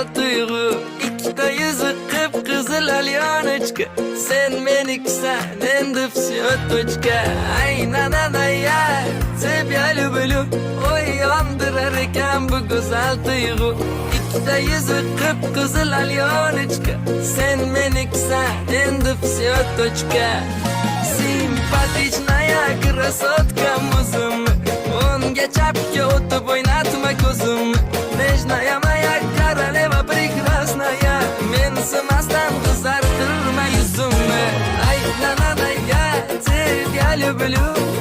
güzel duygu. İkide yüzü kıpkızıl alyonочка. Sen meniksen endi всё точка. Aynen anaya тебя люблю. Uyandırar eken bu güzel duygu. İkide yüzü kıpkızıl alyonочка. Sen meniksen endi всё точка. Симпатичная красотка muzum. Unga chapga o'tib o'ynatma ko'zim. Nежная моя королева прекрасная. Men simasdan qizartirma yuzimni. Ay, na na na, я тебя люблю.